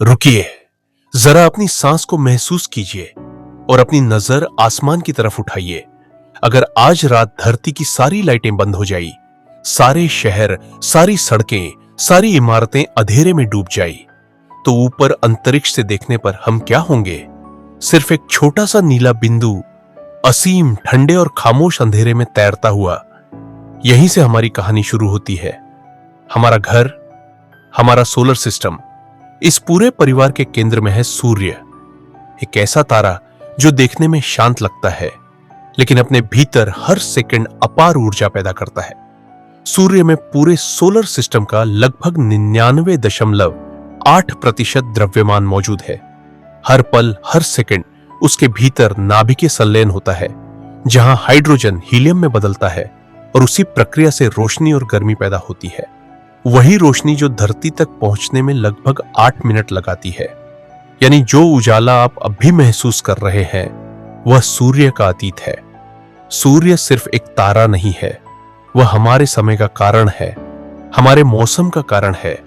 रुकिए, जरा अपनी सांस को महसूस कीजिए और अपनी नजर आसमान की तरफ उठाइए। अगर आज रात धरती की सारी लाइटें बंद हो जाई, सारे शहर, सारी सड़कें, सारी इमारतें अंधेरे में डूब जाई, तो ऊपर अंतरिक्ष से देखने पर हम क्या होंगे? सिर्फ एक छोटा सा नीला बिंदु, असीम ठंडे और खामोश अंधेरे में तैरता हुआ। यहीं से हमारी कहानी शुरू होती है। हमारा घर, हमारा सोलर सिस्टम, इस पूरे परिवार के केंद्र में है सूर्य, एक ऐसा तारा जो देखने में शांत लगता है, लेकिन अपने भीतर हर सेकंड अपार ऊर्जा पैदा करता है। सूर्य में पूरे सोलर सिस्टम का लगभग 99.8% द्रव्यमान मौजूद है। हर पल, हर सेकंड उसके भीतर नाभिकीय संलयन होता है, जहां हाइड्रोजन हीलियम में बदलता है और उसी प्रक्रिया से रोशनी और गर्मी पैदा होती है। वही रोशनी जो धरती तक पहुंचने में लगभग 8 मिनट लगाती है। यानी जो उजाला आप अभी महसूस कर रहे हैं, वह सूर्य का अतीत है। सूर्य सिर्फ एक तारा नहीं है, वह हमारे समय का कारण है, हमारे मौसम का कारण है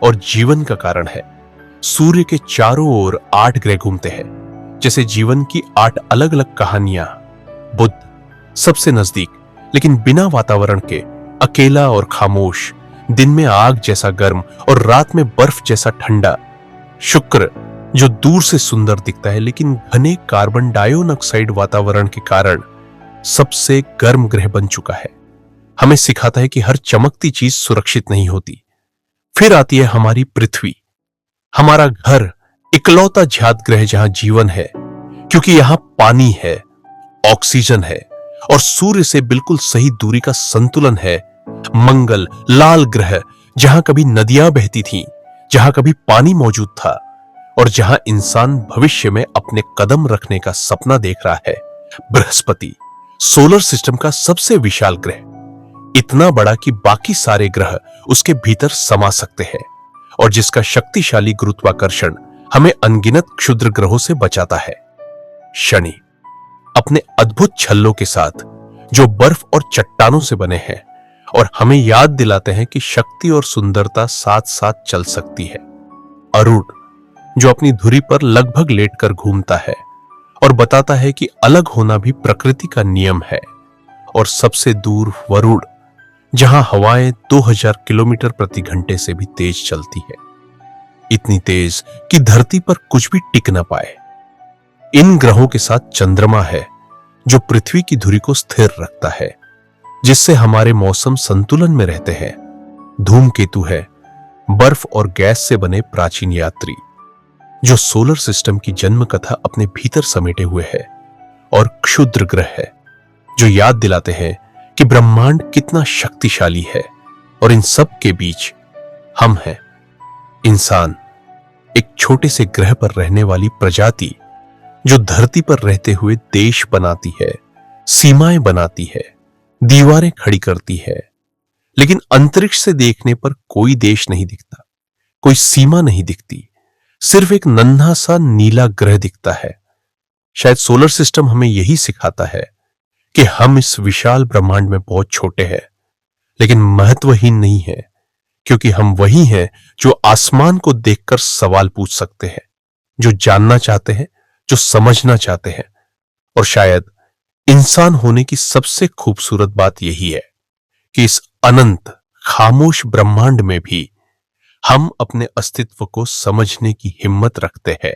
और जीवन का कारण है। सूर्य के चारों ओर 8 ग्रह घूमते हैं, जैसे जीवन की 8 अलग अलग कहानियां। बुध सबसे नजदीक, लेकिन बिना वातावरण के, अकेला और खामोश, दिन में आग जैसा गर्म और रात में बर्फ जैसा ठंडा। शुक्र जो दूर से सुंदर दिखता है, लेकिन घने कार्बन डाइऑक्साइड वातावरण के कारण सबसे गर्म ग्रह बन चुका है। हमें सिखाता है कि हर चमकती चीज सुरक्षित नहीं होती। फिर आती है हमारी पृथ्वी, हमारा घर, इकलौता ज्ञात ग्रह जहां जीवन है, क्योंकि यहां पानी है, ऑक्सीजन है और सूर्य से बिल्कुल सही दूरी का संतुलन है। मंगल, लाल ग्रह, जहां कभी नदियां बहती थीं, जहां कभी पानी मौजूद था और जहां इंसान भविष्य में अपने कदम रखने का सपना देख रहा है। बृहस्पति सोलर सिस्टम का सबसे विशाल ग्रह, इतना बड़ा कि बाकी सारे ग्रह उसके भीतर समा सकते हैं और जिसका शक्तिशाली गुरुत्वाकर्षण हमें अनगिनत क्षुद्र ग्रहों से बचाता है। शनि अपने अद्भुत छल्लों के साथ, जो बर्फ और चट्टानों से बने हैं और हमें याद दिलाते हैं कि शक्ति और सुंदरता साथ साथ चल सकती है। अरुण जो अपनी धुरी पर लगभग लेटकर घूमता है और बताता है कि अलग होना भी प्रकृति का नियम है। और सबसे दूर वरुण, जहां हवाएं 2000 किलोमीटर प्रति घंटे से भी तेज चलती है, इतनी तेज कि धरती पर कुछ भी टिक न पाए। इन ग्रहों के साथ चंद्रमा है, जो पृथ्वी की धुरी को स्थिर रखता है, जिससे हमारे मौसम संतुलन में रहते हैं। धूमकेतु है, बर्फ और गैस से बने प्राचीन यात्री, जो सोलर सिस्टम की जन्म कथा अपने भीतर समेटे हुए है। और क्षुद्र ग्रह है, जो याद दिलाते हैं कि ब्रह्मांड कितना शक्तिशाली है। और इन सब के बीच हम हैं, इंसान, एक छोटे से ग्रह पर रहने वाली प्रजाति, जो धरती पर रहते हुए देश बनाती है, सीमाएं बनाती है, दीवारें खड़ी करती है। लेकिन अंतरिक्ष से देखने पर कोई देश नहीं दिखता, कोई सीमा नहीं दिखती, सिर्फ एक नन्हा सा नीला ग्रह दिखता है। शायद सोलर सिस्टम हमें यही सिखाता है कि हम इस विशाल ब्रह्मांड में बहुत छोटे हैं, लेकिन महत्वहीन नहीं है, क्योंकि हम वही हैं जो आसमान को देखकर सवाल पूछ सकते हैं, जो जानना चाहते हैं, जो समझना चाहते हैं। और शायद इंसान होने की सबसे खूबसूरत बात यही है कि इस अनंत खामोश ब्रह्मांड में भी हम अपने अस्तित्व को समझने की हिम्मत रखते हैं।